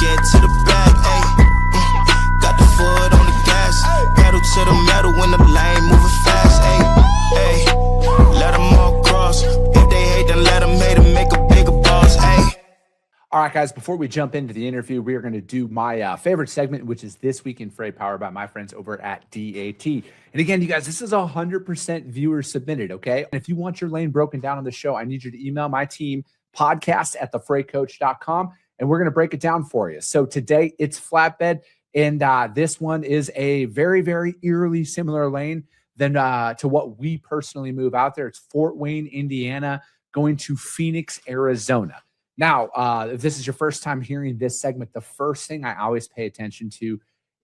get to the bag, ayy. Got the foot on the gas, pedal to the metal when the lane moving fast, ayy, ayy. Let them all cross. If they hate, then let them hate and make a bigger boss, ayy. All right, guys, before we jump into the interview, we are going to do my favorite segment, which is This Week in Freight, powered by my friends over at DAT. And again, you guys, this is 100% viewer submitted, okay? And if you want your lane broken down on the show, I need you to email my team, podcast@thefreightcoach.com, and we're going to break it down for you. So today, it's flatbed, and this one is a very, very eerily similar lane than to what we personally move out there. It's Fort Wayne, Indiana, going to Phoenix, Arizona. Now, if this is your first time hearing this segment, the first thing I always pay attention to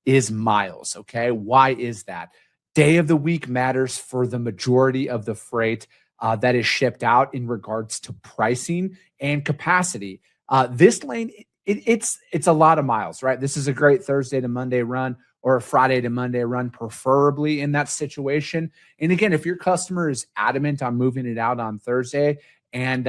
is miles, okay? Why is that? Day of the week matters for the majority of the freight that is shipped out in regards to pricing and capacity. This lane, it's a lot of miles, right? This is a great Thursday to Monday run or a Friday to Monday run, preferably in that situation. And again, if your customer is adamant on moving it out on Thursday and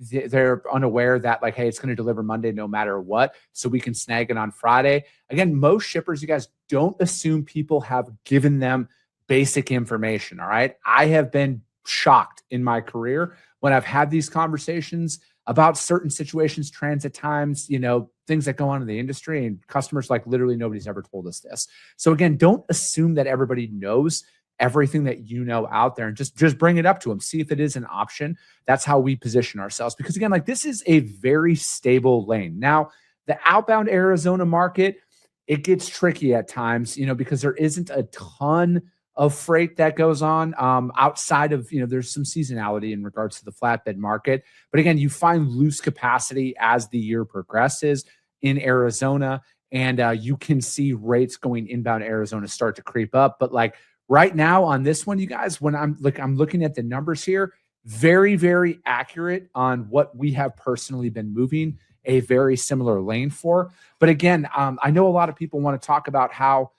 they're unaware that like, hey, it's going to deliver Monday no matter what, so we can snag it on Friday. Again, most shippers, you guys, don't assume people have given them basic information, all right? I have been shocked in my career when I've had these conversations about certain situations, transit times, you know, things that go on in the industry, and customers like literally nobody's ever told us this. So again, don't assume that everybody knows everything that you know out there, and just bring it up to them. See if it is an option. That's how we position ourselves. Because again, like this is a very stable lane. Now, the outbound Arizona market, it gets tricky at times, you know, because there isn't a ton of freight that goes on outside of, you know, there's some seasonality in regards to the flatbed market. But again, you find loose capacity as the year progresses in Arizona, and you can see rates going inbound Arizona start to creep up. But like, right now on this one, you guys, when I'm looking at the numbers here, very, very accurate on what we have personally been moving a very similar lane for. But again, I know a lot of people want to talk about how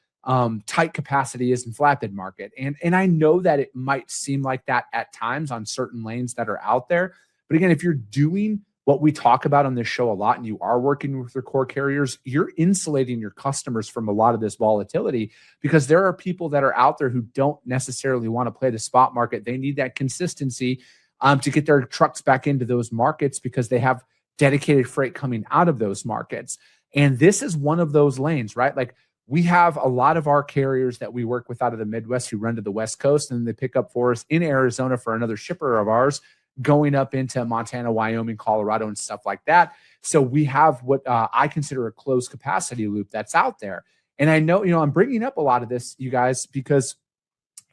tight capacity is in flatbed market. And I know that it might seem like that at times on certain lanes that are out there. But again, if you're doing what we talk about on this show a lot and you are working with your core carriers, you're insulating your customers from a lot of this volatility, because there are people that are out there who don't necessarily want to play the spot market. They need that consistency to get their trucks back into those markets because they have dedicated freight coming out of those markets. And this is one of those lanes, right? Like we have a lot of our carriers that we work with out of the Midwest who run to the West Coast, and they pick up for us in Arizona for another shipper of ours going up into Montana, Wyoming, Colorado, and stuff like that. So we have what I consider a closed capacity loop that's out there. And I know, you know, I'm bringing up a lot of this, you guys, because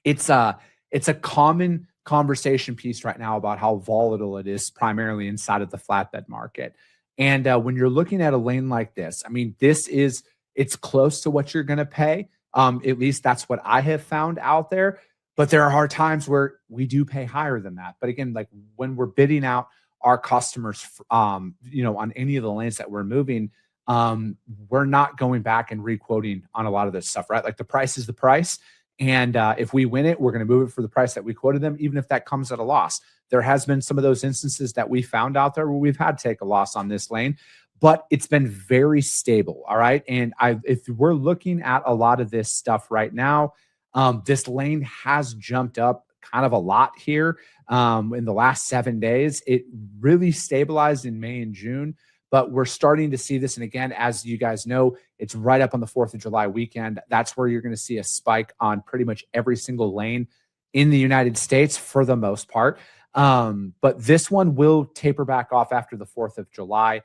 it's a common conversation piece right now about how volatile it is primarily inside of the flatbed market. And when you're looking at a lane like this, I mean, it's close to what you're going to pay. At least that's what I have found out there. But there are times where we do pay higher than that. But again, like when we're bidding out our customers, you know, on any of the lanes that we're moving, we're not going back and re-quoting on a lot of this stuff, right? Like the price is the price. And if we win it, we're going to move it for the price that we quoted them, even if that comes at a loss. There has been some of those instances that we found out there where we've had to take a loss on this lane, but it's been very stable. All right. And if we're looking at a lot of this stuff right now, this lane has jumped up kind of a lot here in the last 7 days. It really stabilized in May and June, but we're starting to see this. And again, as you guys know, it's right up on the 4th of July weekend. That's where you're going to see a spike on pretty much every single lane in the United States for the most part. But this one will taper back off after the 4th of July.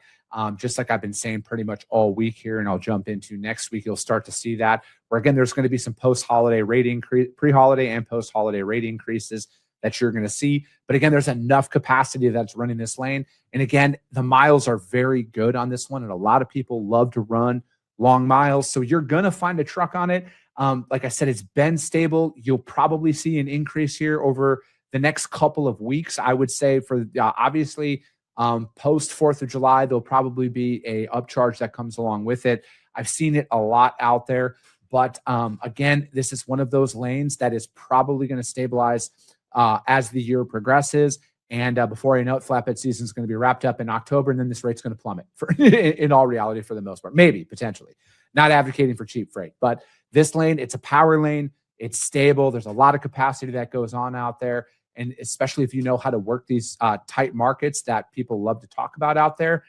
Just like I've been saying pretty much all week here, and I'll jump into next week, you'll start to see that, where again, there's going to be some post-holiday rate increase, pre-holiday and post-holiday rate increases that you're going to see. But again, there's enough capacity that's running this lane. And again, the miles are very good on this one, and a lot of people love to run long miles. So you're going to find a truck on it. Like I said, it's been stable. You'll probably see an increase here over the next couple of weeks. I would say for obviously post 4th of July, there'll probably be a upcharge that comes along with it. I've seen it a lot out there, but again, this is one of those lanes that is probably going to stabilize as the year progresses. And before you know it, flatbed season is going to be wrapped up in October, and then this rate's going to plummet in all reality for the most part. Maybe, potentially. Not advocating for cheap freight, but this lane, it's a power lane. It's stable. There's a lot of capacity that goes on out there. And especially if you know how to work these tight markets that people love to talk about out there,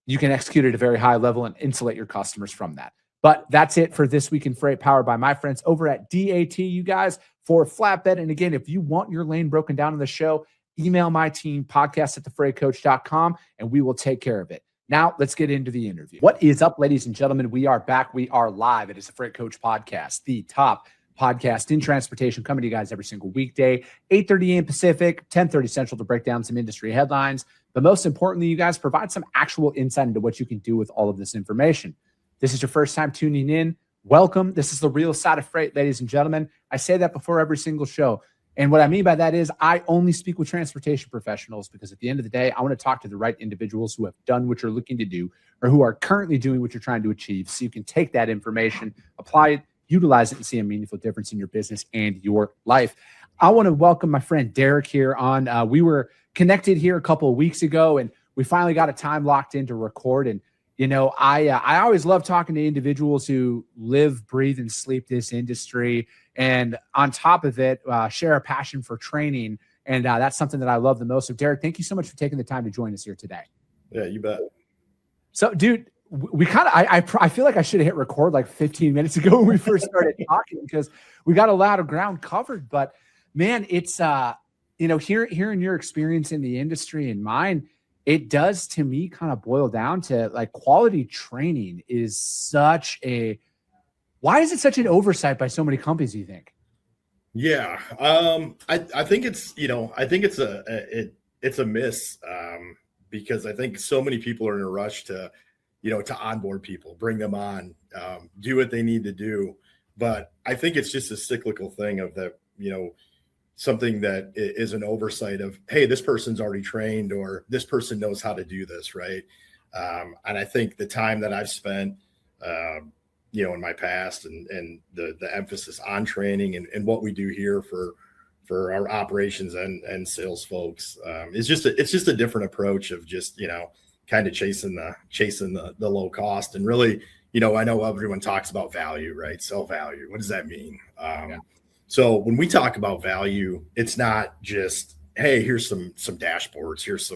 you can execute at a very high level and insulate your customers from that. But that's it for This Week in Freight, powered by my friends over at DAT, you guys, for flatbed. And again, if you want your lane broken down in the show, email my team, podcast@thefreightcoach.com, and we will take care of it. Now, let's get into the interview. What is up, ladies and gentlemen? We are back. We are live. It is the Freight Coach Podcast, the top podcast in transportation, coming to you guys every single weekday, 8:30 a.m. Pacific, 10:30 Central, to break down some industry headlines. But most importantly, you guys provide some actual insight into what you can do with all of this information. This is your first time tuning in. Welcome. This is the real side of freight, ladies and gentlemen. I say that before every single show. And what I mean by that is I only speak with transportation professionals, because at the end of the day, I want to talk to the right individuals who have done what you're looking to do or who are currently doing what you're trying to achieve, so you can take that information, apply it, utilize it, and see a meaningful difference in your business and your life. I want to welcome my friend Derek here on. We were connected here a couple of weeks ago, and we finally got a time locked in to record. And you know, I always love talking to individuals who live, breathe, and sleep this industry, and on top of it, share a passion for training. And that's something that I love the most. So, Derek, thank you so much for taking the time to join us here today. Yeah, you bet. So, dude, we kind of I feel like I should have hit record like 15 minutes ago when we first started talking, because we got a lot of ground covered. But man, it's you know, hearing your experience in the industry and mine, it does to me kind of boil down to like quality training is such a, why is it such an oversight by so many companies, do you think? Yeah. I think it's, you know, I think it's a miss because I think so many people are in a rush to, you know, to onboard people, bring them on, do what they need to do. But I think it's just a cyclical thing of the, you know, something that is an oversight of, hey, this person's already trained, or this person knows how to do this, right? And I think the time that I've spent, you know, in my past, and the emphasis on training and what we do here for our operations and sales folks, it's just a different approach of just, you know, kind of chasing the low cost. And really, you know, I know everyone talks about value, right? Sell value. What does that mean? Yeah. So when we talk about value, it's not just, hey, here's some dashboards, here's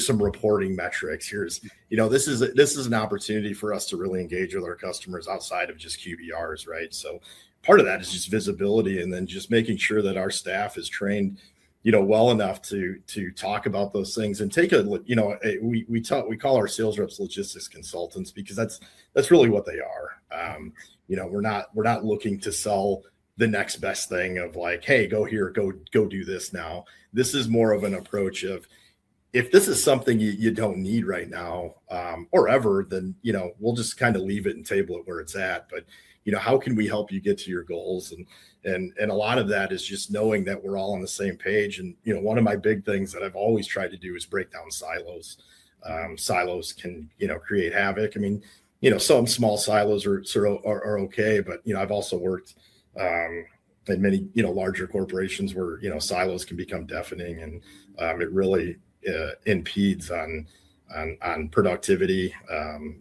some reporting metrics. Here's, you know, this is an opportunity for us to really engage with our customers outside of just QBRs, right? So part of that is just visibility, and then just making sure that our staff is trained, you know, well enough to talk about those things and take a, you know, we call our sales reps logistics consultants, because that's really what they are. You know, we're not looking to sell the next best thing of like, hey, go here, go do this now. This is more of an approach of, if this is something you don't need right now, or ever, then, you know, we'll just kind of leave it and table it where it's at. But, you know, how can we help you get to your goals? And a lot of that is just knowing that we're all on the same page. And, you know, one of my big things that I've always tried to do is break down silos. Silos can, you know, create havoc. I mean, you know, some small silos are okay, but, you know, I've also worked in many, you know, larger corporations where, you know, silos can become deafening, and it really impedes on productivity,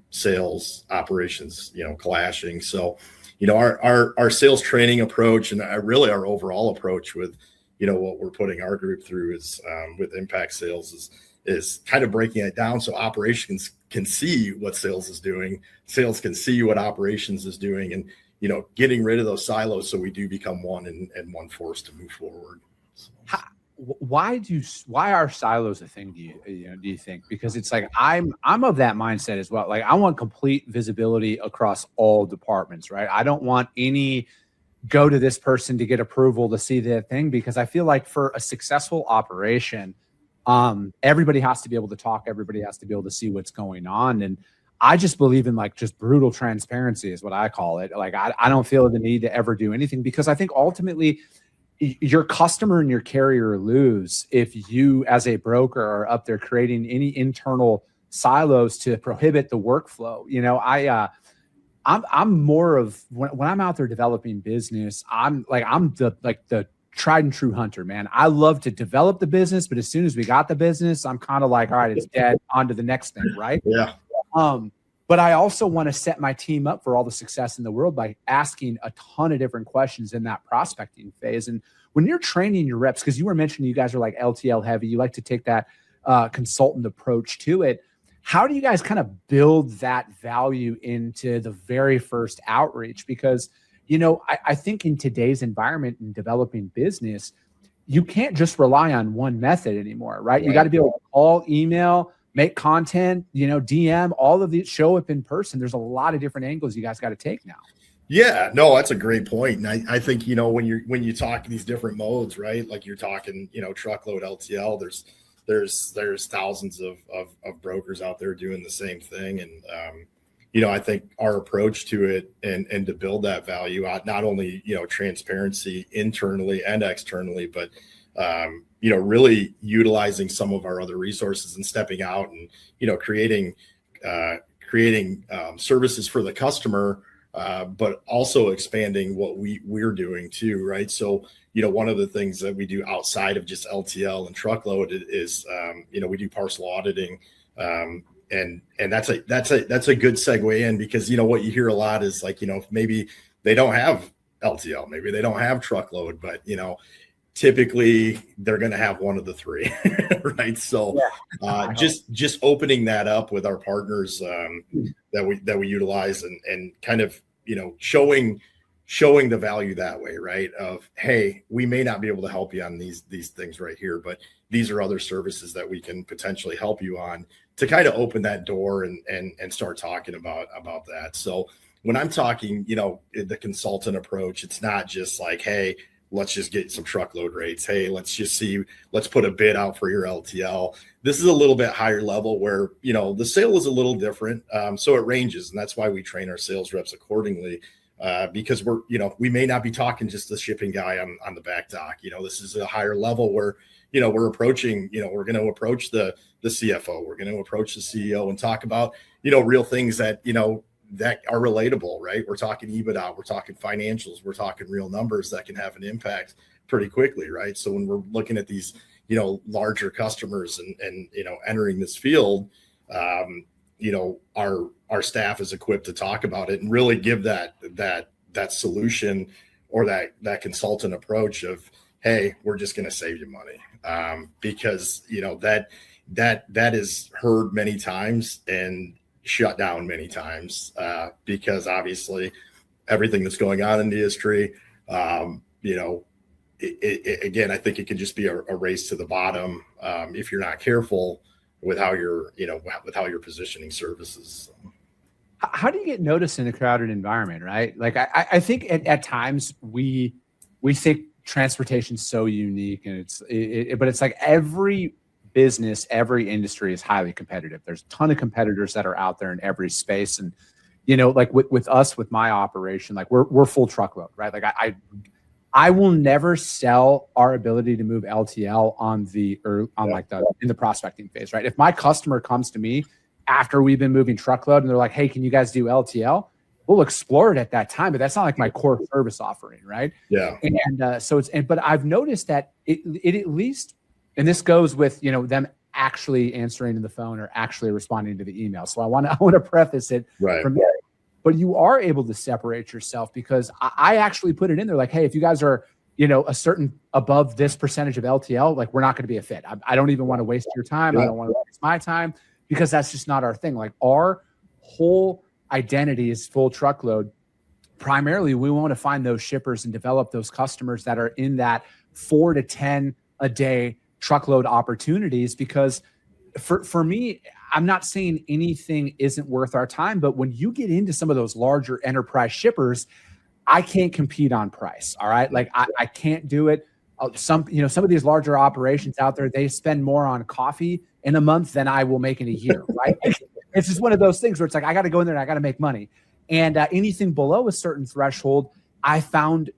sales, operations, you know, clashing. So, you know, our sales training approach, and really our overall approach with, you know, what we're putting our group through is with impact sales is kind of breaking it down so operations can see what sales is doing, sales can see what operations is doing, and, you know, getting rid of those silos so we do become one and one force to move forward. So. Why are silos a thing? Do you think? Because it's like I'm of that mindset as well. Like, I want complete visibility across all departments, right? I don't want any go to this person to get approval to see that thing, because I feel like for a successful operation, everybody has to be able to talk. Everybody has to be able to see what's going on. And I just believe in like just brutal transparency is what I call it. Like, I don't feel the need to ever do anything, because I think ultimately your customer and your carrier lose if you as a broker are up there creating any internal silos to prohibit the workflow. You know, I'm more of when I'm out there developing business, I'm the tried and true hunter, man. I love to develop the business, but as soon as we got the business, I'm kind of like, all right, it's dead, on to the next thing, right? Yeah. But I also want to set my team up for all the success in the world by asking a ton of different questions in that prospecting phase. And when you're training your reps, because you were mentioning you guys are like LTL heavy, you like to take that consultant approach to it. How do you guys kind of build that value into the very first outreach? Because, I think in today's environment in developing business, you can't just rely on one method anymore, right? You got to be able to call, email, make content, DM, all of these, show up in person. There's a lot of different angles you guys got to take now. Yeah, no, that's a great point. And I think, when you talk these different modes, right? Like you're talking, truckload, LTL, there's thousands of brokers out there doing the same thing. And, I think our approach to it and to build that value out, not only, transparency internally and externally, but, really utilizing some of our other resources and stepping out and, creating services for the customer, but also expanding what we're doing too, right? So, one of the things that we do outside of just LTL and truckload is, we do parcel auditing, and that's a good segue in, because what you hear a lot is like, maybe they don't have LTL, maybe they don't have truckload, but typically they're going to have one of the three, right? So just opening that up with our partners that we utilize and kind of, showing the value that way, right? Of, hey, we may not be able to help you on these things right here, but these are other services that we can potentially help you on, to kind of open that door and start talking about that. So when I'm talking, the consultant approach, it's not just like, hey, let's just get some truckload rates. Hey, let's put a bid out for your LTL. This is a little bit higher level where, the sale is a little different. So it ranges. And that's why we train our sales reps accordingly, because we may not be talking just the shipping guy on the back dock. This is a higher level where, we're approaching, we're going to approach the CFO, we're going to approach the CEO and talk about, real things that, that are relatable, right? We're talking EBITDA, we're talking financials, we're talking real numbers that can have an impact pretty quickly, right? So when we're looking at these, larger customers and entering this field, our staff is equipped to talk about it and really give that solution or that consultant approach of, hey, we're just going to save you money, because that is heard many times and shut down many times, because obviously everything that's going on in the industry, again, I think it can just be a race to the bottom if you're not careful with how you're positioning services. How do you get noticed in a crowded environment, right? Like I think at times we think transportation's so unique, and but it's like every business, every industry is highly competitive. There's a ton of competitors that are out there in every space. And, like with us, with my operation, like we're full truckload, right? Like I will never sell our ability to move LTL in the prospecting phase, right? If my customer comes to me after we've been moving truckload and they're like, hey, can you guys do LTL? We'll explore it at that time, but that's not like my core service offering, right? Yeah. And but I've noticed that it at least, and this goes with, them actually answering the phone or actually responding to the email. So I want to preface it from there. But you are able to separate yourself, because I actually put it in there like, hey, if you guys are, a certain above this percentage of LTL, like we're not going to be a fit. I don't even want to waste your time. I don't want to waste my time, because that's just not our thing. Like our whole identity is full truckload. Primarily, we want to find those shippers and develop those customers that are in that 4 to 10 a day truckload opportunities, because for me, I'm not saying anything isn't worth our time, but when you get into some of those larger enterprise shippers, I can't compete on price. All right. Like I can't do it. Some of these larger operations out there, they spend more on coffee in a month than I will make in a year. Right. It's just one of those things where it's like, I got to go in there and I got to make money. And anything below a certain threshold, I found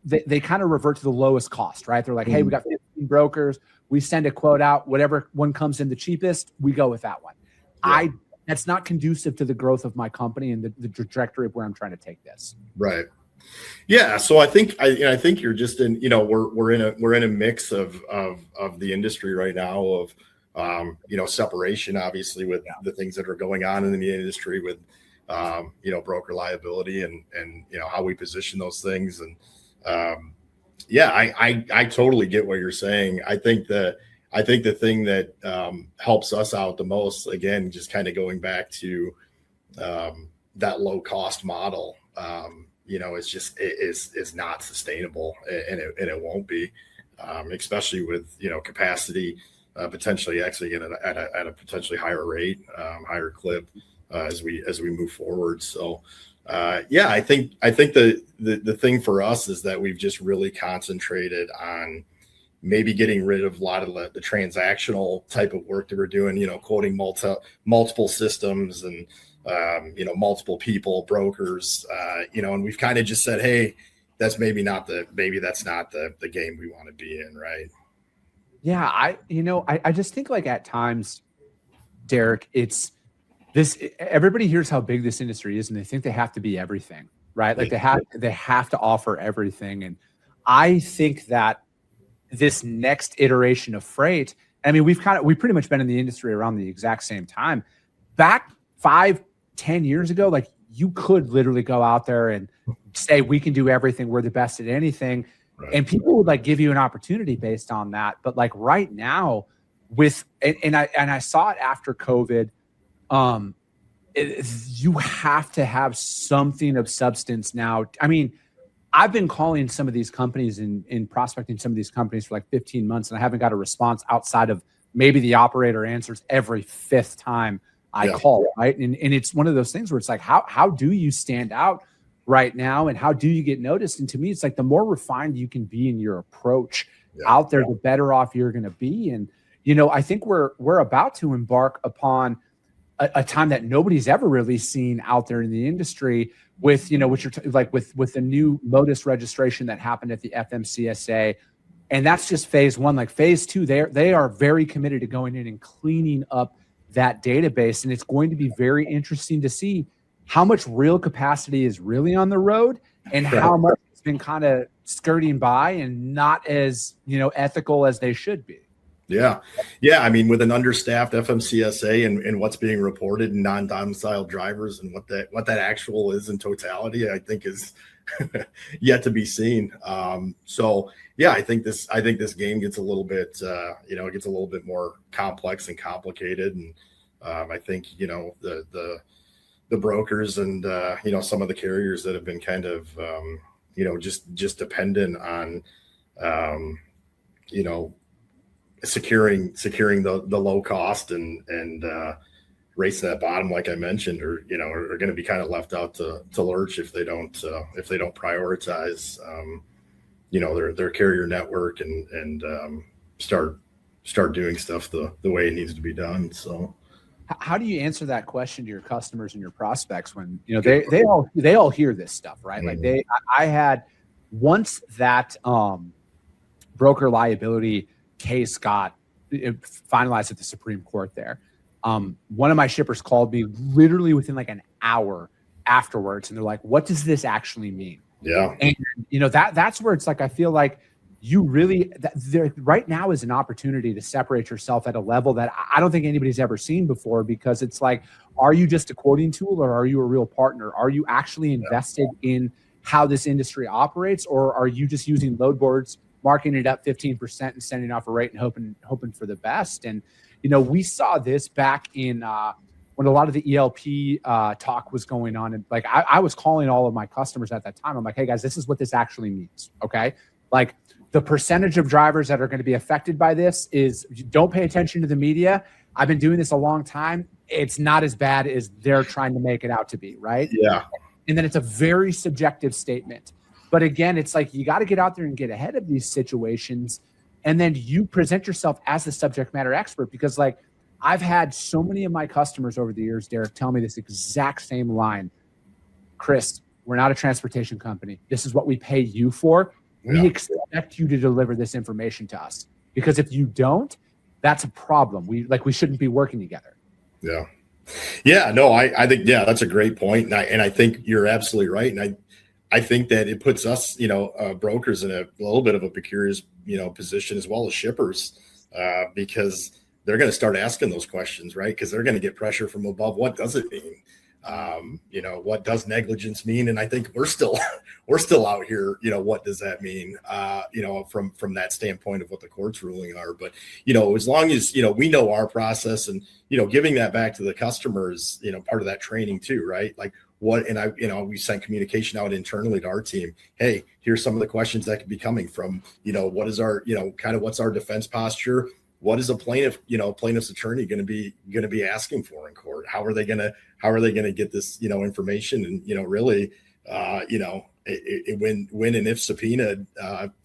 they kind of revert to the lowest cost, right? They're like, hey, we got 15 brokers. We send a quote out, whatever one comes in the cheapest, we go with that one. Yeah. That's not conducive to the growth of my company and the trajectory of where I'm trying to take this. Right. Yeah, so I think you're just in, we're in a mix of the industry right now of separation, obviously, with the things that are going on in the industry with broker liability and how we position those things. And I totally get what you're saying. I think the thing that helps us out the most, again, just kind of going back to that low cost model, is not sustainable, and it won't be, especially with capacity potentially actually at a potentially higher rate, higher clip as we move forward. So I think the thing for us is that we've just really concentrated on maybe getting rid of a lot of the transactional type of work that we're doing, quoting multiple systems and multiple people, brokers, and we've kind of just said, hey, that's that's not the game we want to be in, right? Yeah, I just think, like, at times, Derek, it's this. Everybody hears how big this industry is, and they think they have to be everything, right? Like they have to offer everything, and I think that this next iteration of freight. I mean, we've pretty much been in the industry around the exact same time. Back 5-10 years ago, like, you could literally go out there and say, we can do everything, we're the best at anything. Right. And people would, like, give you an opportunity based on that. But, like, right now I saw it after COVID, you have to have something of substance now. I mean, I've been calling some of these companies and prospecting some of these companies for like 15 months, and I haven't got a response outside of maybe the operator answers every 5th time I call, right? And it's one of those things where it's like, how do you stand out right now, and how do you get noticed? And to me, it's like the more refined you can be in your approach out there, the better off you're going to be. And I think we're about to embark upon a time that nobody's ever really seen out there in the industry with, with the new Modus registration that happened at the FMCSA. And that's just phase 1. Like, phase 2, they are very committed to going in and cleaning up that database. And it's going to be very interesting to see how much real capacity is really on the road and how much it's been kind of skirting by and not as, ethical as they should be. Yeah. I mean, with an understaffed FMCSA and what's being reported in non-domiciled drivers and what that actual is in totality, I think is yet to be seen. I think this game gets a little bit, it gets a little bit more complex and complicated. And I think, the brokers and, some of the carriers that have been kind of, just dependent on, securing the low cost and race to that bottom, like I mentioned, are going to be kind of left out to lurch if they don't prioritize their carrier network and start doing stuff the way it needs to be done. So how do you answer that question to your customers and your prospects when they all hear this stuff, right? Mm-hmm. Like I had, once that broker liability case got finalized at the Supreme Court there, one of my shippers called me literally within like an hour afterwards, and they're like, what does this actually mean? Yeah. And that's where it's like, I feel like you really, there right now is an opportunity to separate yourself at a level that I don't think anybody's ever seen before, because it's like, are you just a quoting tool, or are you a real partner? Are you actually invested in how this industry operates, or are you just using load boards, marking it up 15% and sending off a rate and hoping for the best? And, we saw this back in when a lot of the ELP talk was going on. And like, I was calling all of my customers at that time. I'm like, hey guys, this is what this actually means. Okay. Like, the percentage of drivers that are going to be affected by this is, don't pay attention to the media. I've been doing this a long time. It's not as bad as they're trying to make it out to be. Right. Yeah. And then it's a very subjective statement. But again, it's like, you got to get out there and get ahead of these situations. And then you present yourself as the subject matter expert, because like, I've had so many of my customers over the years, Derek, tell me this exact same line. Chris, we're not a transportation company. This is what we pay you for. We expect you to deliver this information to us, because if you don't, that's a problem. We shouldn't be working together. Yeah. No, I think, that's a great point. And I think you're absolutely right. And I think that it puts us, brokers in a little bit of a precarious, position, as well as shippers, because they're going to start asking those questions, right? Because they're going to get pressure from above. What does it mean? What does negligence mean? And I think we're still out here, what does that mean? From that standpoint of what the court's ruling are. But, as long as, we know our process, and, giving that back to the customers, part of that training too, right? Like we sent communication out internally to our team. Hey, here's some of the questions that could be coming from, what is our, kind of what's our defense posture? What is a plaintiff's attorney going to be asking for in court? How are they going to get this, information? And, really, when and if subpoenaed,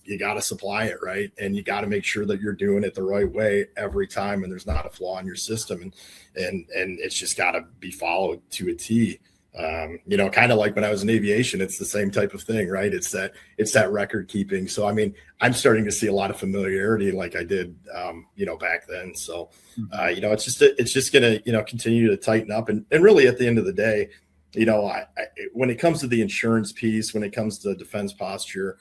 you got to supply it, right? And you got to make sure that you're doing it the right way every time, and there's not a flaw in your system, and it's just got to be followed to a T. Kind of like when I was in aviation, it's the same type of thing, right? It's that record keeping. So, I mean, I'm starting to see a lot of familiarity like I did, back then. So, it's just going to, continue to tighten up. And really at the end of the day, when it comes to the insurance piece, when it comes to defense posture,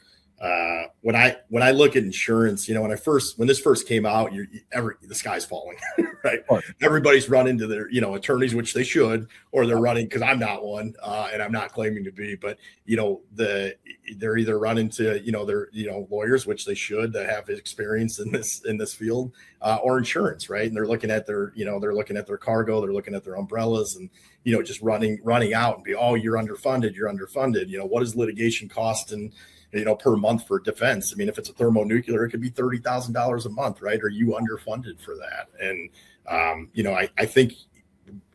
when I look at insurance, when this first came out, the sky's falling, right? Everybody's running to their, attorneys, which they should, or they're running, because I'm not one, and I'm not claiming to be, but they're either running to, their, lawyers, which they should, that have experience in this field, or insurance, right? And they're looking at their cargo, they're looking at their umbrellas, and just running out and be, oh, you're underfunded. What does litigation cost and per month for defense? I mean, if it's a thermonuclear, it could be $30,000 a month, right? Are you underfunded for that? And, I think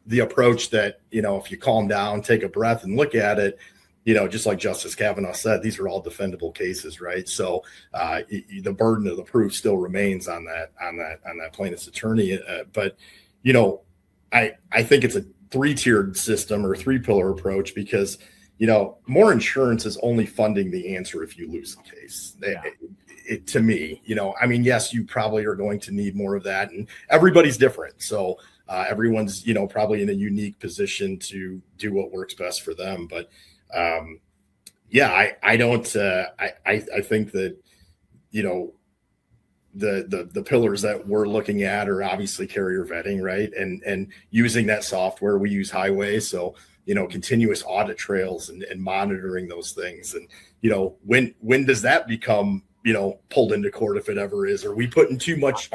the approach that, if you calm down, take a breath and look at it, just like Justice Kavanaugh said, these are all defendable cases, right? So the burden of the proof still remains on that plaintiff's attorney. But, I think it's a 3-tiered system or 3-pillar approach, because more insurance is only funding the answer if you lose the case. Yeah. To me, I mean, yes, you probably are going to need more of that, and everybody's different. So everyone's, probably in a unique position to do what works best for them. But I don't, I think that, the pillars that we're looking at are obviously carrier vetting, right? And using that software. We use Highway. So, continuous audit trails and monitoring those things. And, when does that become, pulled into court, if it ever is? Are we putting too much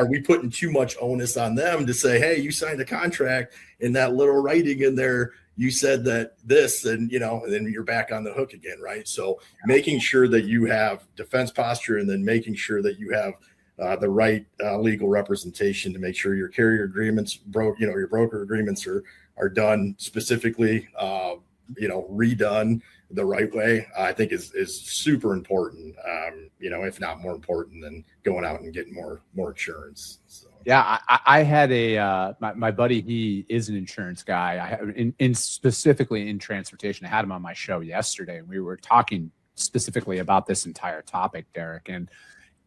onus on them to say, hey, you signed a contract, and that little writing in there, you said that this, and, and then you're back on the hook again, right? So making sure that you have defense posture, and then making sure that you have the right legal representation to make sure your carrier agreements your broker agreements are done specifically, redone the right way, I think is super important, if not more important than going out and getting more insurance. So. Yeah, I had my buddy, he is an insurance guy. Specifically in transportation. I had him on my show yesterday, and we were talking specifically about this entire topic, Derek. And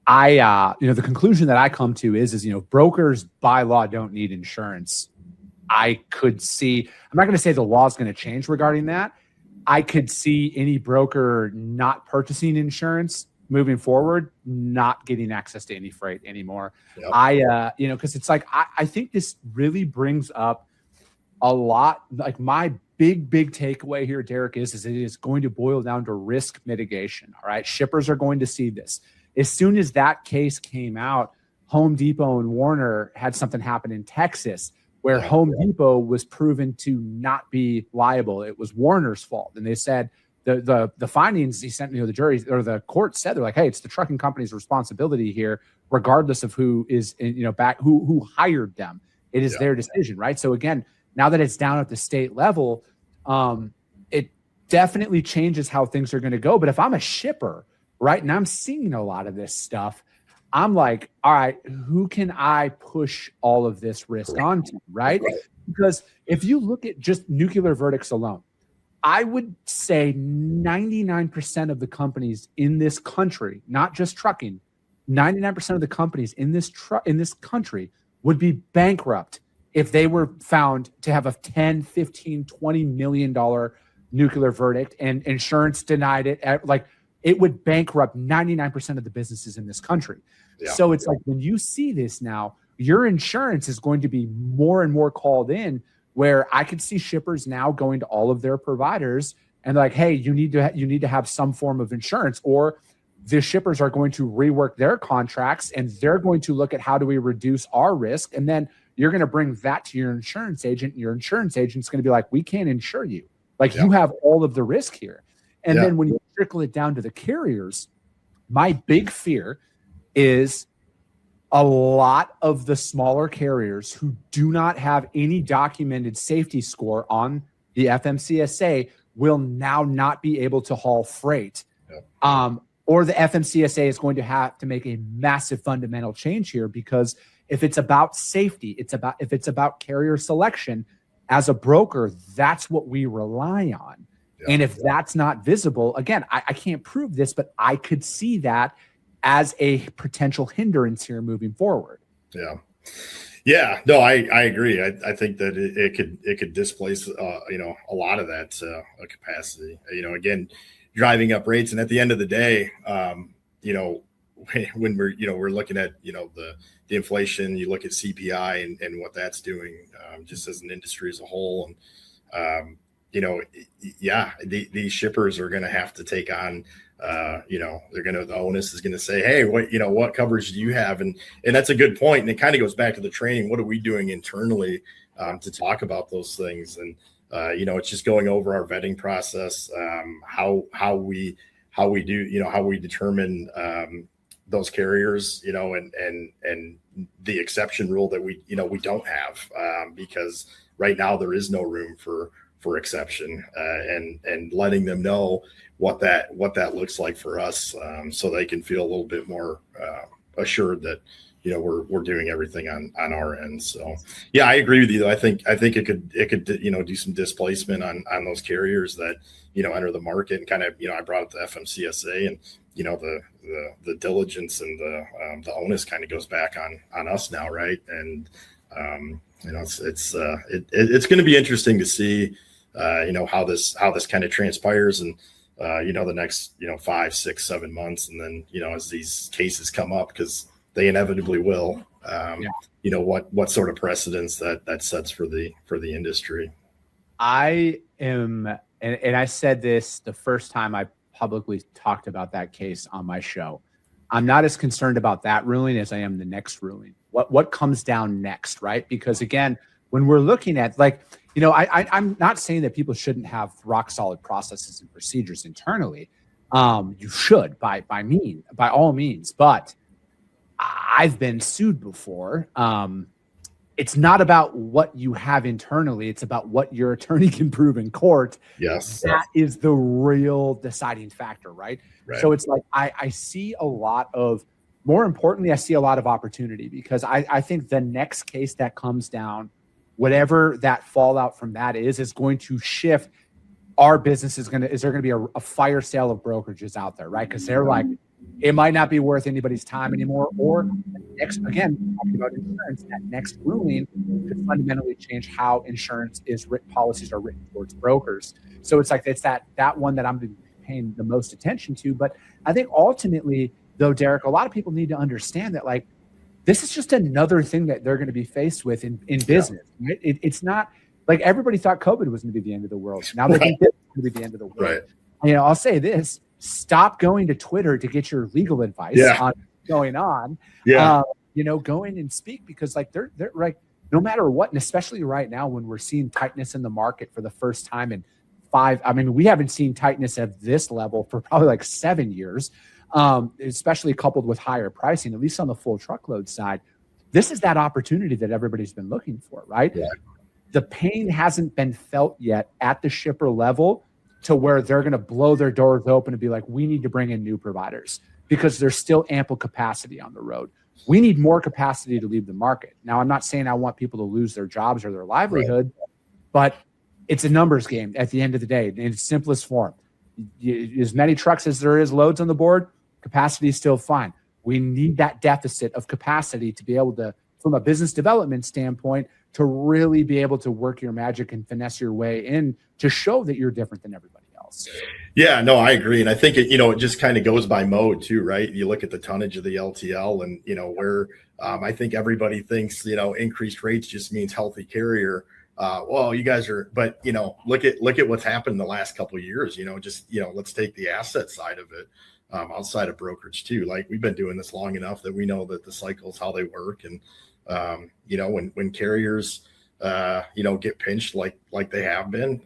the conclusion that I come to is brokers by law don't need insurance. I could see, I'm not going to say the law is going to change regarding that. I could see any broker not purchasing insurance moving forward, not getting access to any freight anymore. Yep. Because it's like, I think this really brings up a lot. Like, my big takeaway here, Derek, is it is going to boil down to risk mitigation. All right. Shippers are going to see this. As soon as that case came out, Home Depot and Warner had something happen in Texas where Home Depot was proven to not be liable. It was Warner's fault. And they said the findings he sent, the jury or the court said, they're like, hey, it's the trucking company's responsibility here, regardless of who is, who hired them. It is their decision, right? So again, now that it's down at the state level, it definitely changes how things are going to go. But if I'm a shipper, right, and I'm seeing a lot of this stuff, I'm like, all right, who can I push all of this risk onto, right? Because if you look at just nuclear verdicts alone, I would say 99% of the companies in this country, not just trucking, 99% of the companies in this country would be bankrupt if they were found to have a $10, $15, $20 million nuclear verdict and insurance denied it, like it would bankrupt 99% of the businesses in this country. Yeah. So it's like when you see this now, your insurance is going to be more and more called in, where I could see shippers now going to all of their providers and like, hey, you need to have some form of insurance, or the shippers are going to rework their contracts and they're going to look at how do we reduce our risk. And then you're going to bring that to your insurance agent. Your insurance agent's going to be like, we can't insure you. Like you have all of the risk here. And then when you trickle it down to the carriers, my big fear is a lot of the smaller carriers who do not have any documented safety score on the FMCSA will now not be able to haul freight. Or the FMCSA is going to have to make a massive fundamental change here, because if it's about safety, if it's about carrier selection, as a broker, that's what we rely on. And if that's not visible, again, I can't prove this, but I could see that as a potential hindrance here moving forward. Yeah, no, I agree. I think that it could displace a lot of that capacity. Again, driving up rates, and at the end of the day, when we're looking at the inflation, you look at CPI and what that's doing, just as an industry as a whole, and these shippers are going to have to take on. The onus is going to say, hey, what coverage do you have? And that's a good point. And it kind of goes back to the training. What are we doing internally to talk about those things? And, it's just going over our vetting process, how we determine those carriers, and the exception rule that we don't have, because right now there is no room for exception, and letting them know what that looks like for us, so they can feel a little bit more assured that we're doing everything on our end. So I agree with you though. I think it could do some displacement on those carriers that enter the market, and kind of I brought up the FMCSA, and the diligence and the onus kind of goes back on us now, right? And it's going to be interesting to see how this kind of transpires, and the next 5, 6, 7 months, and then as these cases come up, because they inevitably will, what sort of precedents that sets for the industry. I am, and I said this the first time I publicly talked about that case on my show. I'm not as concerned about that ruling as I am the next ruling. What comes down next, right? Because again, when we're looking at I'm not saying that people shouldn't have rock solid processes and procedures internally. You should by all means, but I've been sued before. It's not about what you have internally. It's about what your attorney can prove in court. Yes. That is the real deciding factor, right? So it's like, I see more importantly, I see a lot of opportunity, because I think the next case that comes down, whatever that fallout from that is going to shift our business. Is there going to be a fire sale of brokerages out there, right? Because they're like, it might not be worth anybody's time anymore. Or next, again, talking about insurance, that next ruling could fundamentally change how insurance is written, policies are written towards brokers. So it's like, it's that one that I'm paying the most attention to. But I think ultimately, though, Derek, a lot of people need to understand that, like, this is just another thing that they're going to be faced with in business. Right? It's not like everybody thought COVID was going to be the end of the world. Now they think it's going to be the end of the world. Right. I'll say this: stop going to Twitter to get your legal advice on what's going on. Go in and speak, because like they're like, no matter what, and especially right now when we're seeing tightness in the market for the first time in 5. I mean, we haven't seen tightness at this level for probably like 7 years. Especially coupled with higher pricing, at least on the full truckload side. This is that opportunity that everybody's been looking for, right? Yeah. The pain hasn't been felt yet at the shipper level to where they're going to blow their doors open and be like, we need to bring in new providers, because there's still ample capacity on the road. We need more capacity to leave the market. Now, I'm not saying I want people to lose their jobs or their livelihood, but it's a numbers game at the end of the day, in its simplest form. As many trucks as there is loads on the board, capacity is still fine. We need that deficit of capacity to be able to, from a business development standpoint, to really be able to work your magic and finesse your way in to show that you're different than everybody else. Yeah, no, I agree. And I think it just kind of goes by mode too, right? You look at the tonnage of the LTL and, where I think everybody thinks, increased rates just means healthy carrier. Well, you guys are, but, look at what's happened in the last couple of years, let's take the asset side of it, outside of brokerage too. Like we've been doing this long enough that we know that the cycles, how they work. And, when carriers, get pinched like they have been,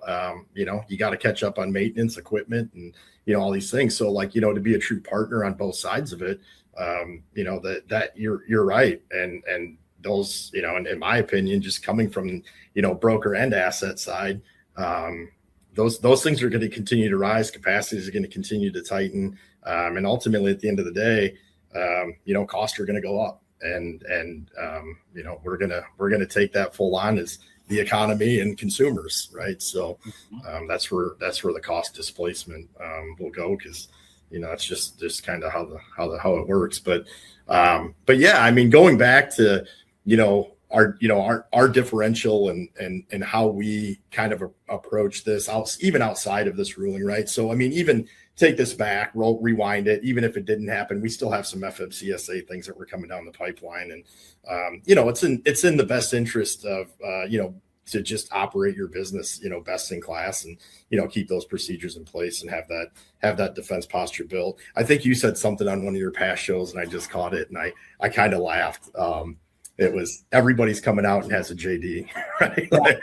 you got to catch up on maintenance, equipment, and, all these things. So like, to be a true partner on both sides of it, that you're right. And those, and in my opinion, just coming from, broker and asset side, those things are going to continue to rise. Capacities are going to continue to tighten. And ultimately at the end of the day, costs are going to go up. And we're gonna take that full on as the economy and consumers, right? So that's where the cost displacement will go, because it's just kind of how it works. But yeah, I mean, going back to our differential and how we kind of approach this even outside of this ruling, right? So I mean, even take this back, rewind it. Even if it didn't happen, we still have some FMCSA things that were coming down the pipeline, and it's in the best interest of to just operate your business best in class, and keep those procedures in place and have that defense posture built. I think you said something on one of your past shows, and I just caught it, and I kind of laughed. It was everybody's coming out and has a JD, right? Like,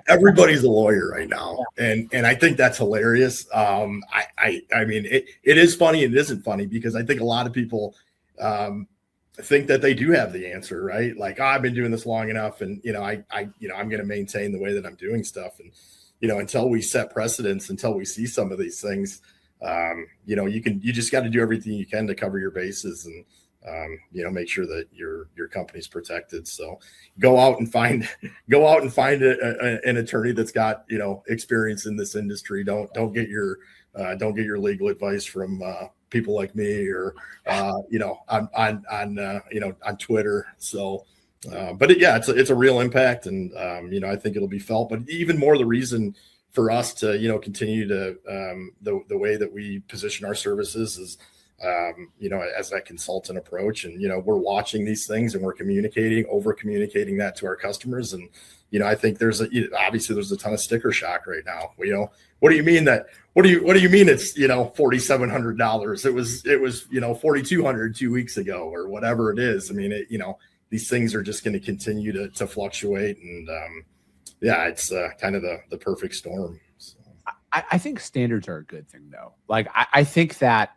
everybody's a lawyer right now. And I think that's hilarious. I mean, it is funny and it isn't funny, because I think a lot of people think that they do have the answer, right? Like, I've been doing this long enough, and, I'm going to maintain the way that I'm doing stuff. And, until we set precedents, until we see some of these things, you just got to do everything you can to cover your bases and, make sure that your company's protected. So go out and find an attorney that's got, experience in this industry. Don't get your legal advice from people like me or on Twitter. So but it's a real impact, and I think it'll be felt. But even more the reason for us to continue to the way that we position our services is as that consultant approach, and we're watching these things and we're over communicating that to our customers. And I think obviously there's a ton of sticker shock right now. What do you mean it's $4,700? It was $4,200 2 weeks ago, or whatever it is. I mean, these things are just going to continue to fluctuate, and it's kind of the perfect storm. So. I think standards are a good thing, though. Like I think that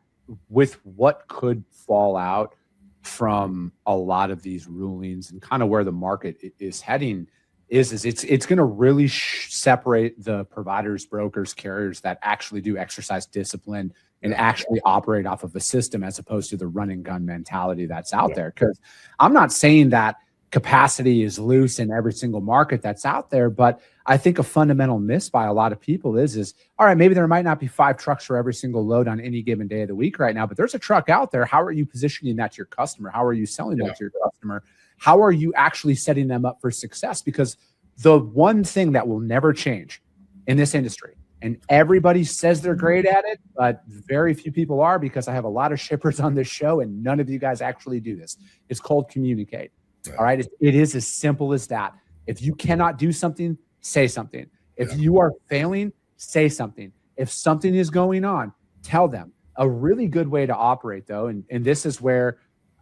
with what could fall out from a lot of these rulings and kind of where the market is heading is it's going to really separate the providers, brokers, carriers that actually do exercise discipline and actually operate off of a system, as opposed to the run and gun mentality that's out there. Because I'm not saying that capacity is loose in every single market that's out there, but I think a fundamental miss by a lot of people is all right, maybe there might not be 5 trucks for every single load on any given day of the week right now, but there's a truck out there. How are you positioning that to your customer? How are you selling that to your customer? How are you actually setting them up for success? Because the one thing that will never change in this industry, and everybody says they're great at it, but very few people are, because I have a lot of shippers on this show and none of you guys actually do this. It's called communicate. All right. It is as simple as that. If you cannot do something, say something. If you are failing, say something. If something is going on, tell them. A really good way to operate, though, and this is where,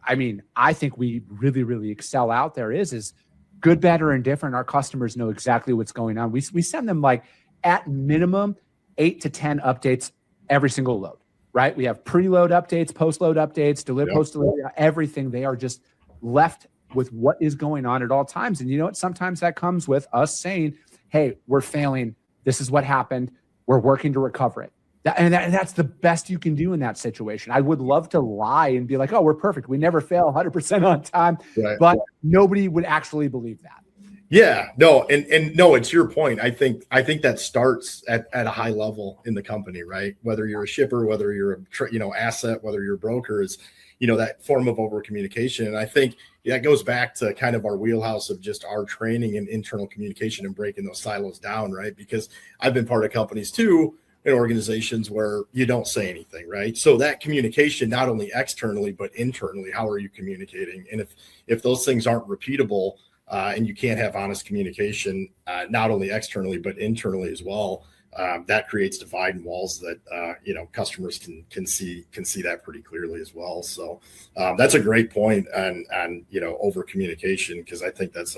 I mean, I think we really, really excel out there is good, bad, or indifferent. Our customers know exactly what's going on. We send them, like, at minimum 8 to 10 updates every single load, right? We have preload updates, post-load updates, post-delivery, everything. They are just left with what is going on at all times. And you know what? Sometimes that comes with us saying, hey, we're failing. This is what happened. We're working to recover it. That's the best you can do in that situation. I would love to lie and be like, oh, we're perfect. We never fail 100% on time. Right. But nobody would actually believe that. Yeah, no, and no, it's your point. I think that starts at a high level in the company, right? Whether you're a shipper, whether you're a asset, whether you're a broker, is that form of over communication. And I think that goes back to kind of our wheelhouse of just our training and internal communication and breaking those silos down, right? Because I've been part of companies too, in organizations where you don't say anything, right? So that communication, not only externally but internally, how are you communicating? And if those things aren't repeatable, and you can't have honest communication, not only externally but internally as well, that creates divide and walls that customers can see that pretty clearly as well. So that's a great point on over communication, because I think that's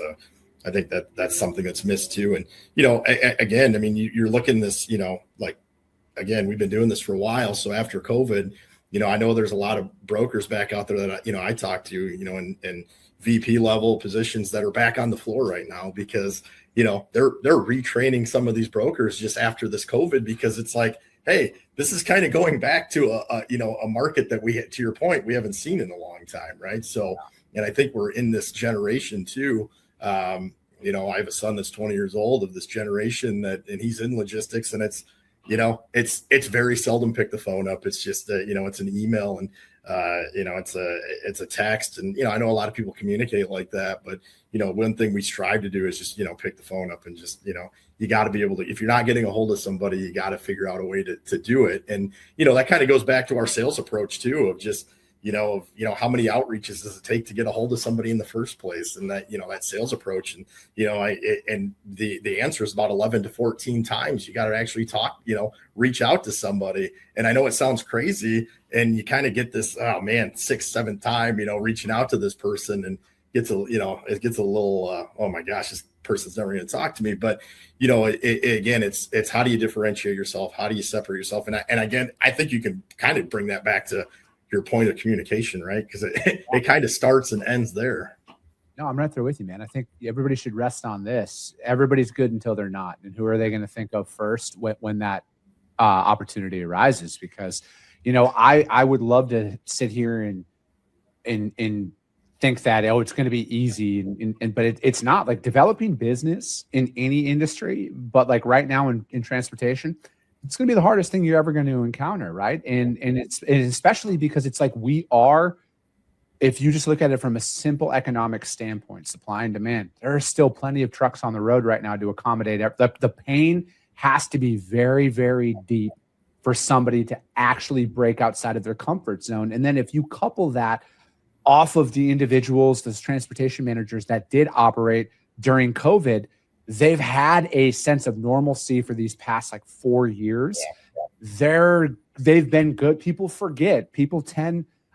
something that's missed too. And again, I mean, you're looking this, again, we've been doing this for a while. So after COVID, I know there's a lot of brokers back out there that I talk to, and VP level positions that are back on the floor right now, because they're retraining some of these brokers just after this COVID, because it's like, hey, this is kind of going back to a market that to your point, we haven't seen in a long time, right? So, and I think we're in this generation too. I have a son that's 20 years old, of this generation and he's in logistics, and it's very seldom pick the phone up. It's just it's an email, and it's a text, and I know a lot of people communicate like that, but one thing we strive to do is just pick the phone up, and just you got to be able to, if you're not getting a hold of somebody, you got to figure out a way to do it. And that kind of goes back to our sales approach too, of just how many outreaches does it take to get a hold of somebody in the first place, and that that sales approach, and the answer is about 11 to 14 times you got to actually talk, reach out to somebody. And I know it sounds crazy, and you kind of get this, oh man, 6th, 7th time reaching out to this person, and it gets a little oh my gosh, this person's never going to talk to me. But again, it's how do you differentiate yourself, how do you separate yourself? And again, I think you can kind of bring that back to your point of communication, right? Because it kind of starts and ends there. No, I'm right there with you, man. I think everybody should rest on this. Everybody's good until they're not. And who are they going to think of first when that opportunity arises? Because, I would love to sit here and think that, it's going to be easy. But it's not. Like, developing business in any industry, but like right now in transportation, it's going to be the hardest thing you're ever going to encounter, right? And especially because it's like if you just look at it from a simple economic standpoint, supply and demand, there are still plenty of trucks on the road right now to accommodate. The pain has to be very, very deep for somebody to actually break outside of their comfort zone. And then if you couple that off of the individuals, those transportation managers that did operate during COVID, they've had a sense of normalcy for these past 4 years. Yeah. They've been good. People forget.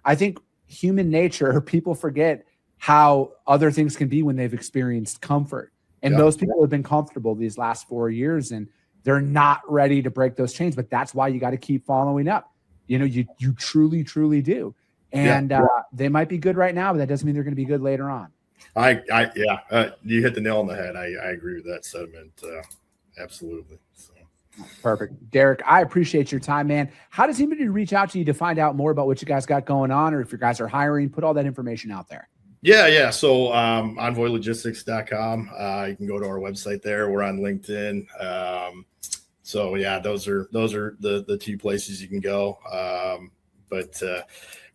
I think human nature, people forget how other things can be when they've experienced comfort. And those people have been comfortable these last 4 years, and they're not ready to break those chains. But that's why you got to keep following up. You truly, truly do. And they might be good right now, but that doesn't mean they're going to be good later on. You hit the nail on the head. I agree with that sentiment. Absolutely. So. Perfect. Derek, I appreciate your time, man. How does anybody reach out to you to find out more about what you guys got going on, or if you guys are hiring? Put all that information out there. Yeah. So envoylogistics.com. You can go to our website there. We're on LinkedIn. So yeah, those are the two places you can go.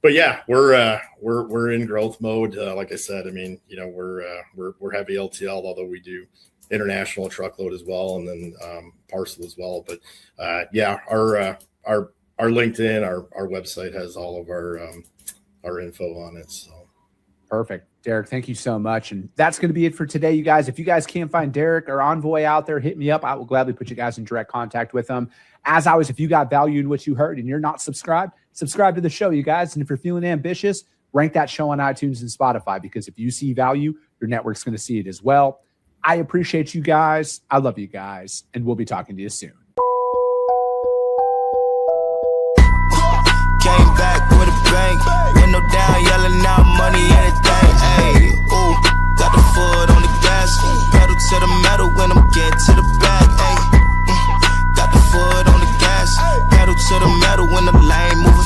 But yeah, we're in growth mode. Like I said, I mean, we're heavy LTL, although we do international truckload as well, and then parcel as well. But our LinkedIn, our website has all of our info on it. So perfect, Derek. Thank you so much. And that's going to be it for today, you guys. If you guys can't find Derek or Envoy out there, hit me up. I will gladly put you guys in direct contact with them. As always, if you got value in what you heard and you're not subscribed, subscribe to the show, you guys. And if you're feeling ambitious, rank that show on iTunes and Spotify, because if you see value, your network's going to see it as well. I appreciate you guys. I love you guys. And we'll be talking to you soon. Came back with a bang. Window down, yelling out money, anything. Ayy, ooh, got the foot on the gas. Pedal to the metal when I'm getting to the back. Ayy, got the foot on the gas. Pedal to the metal when the lane moves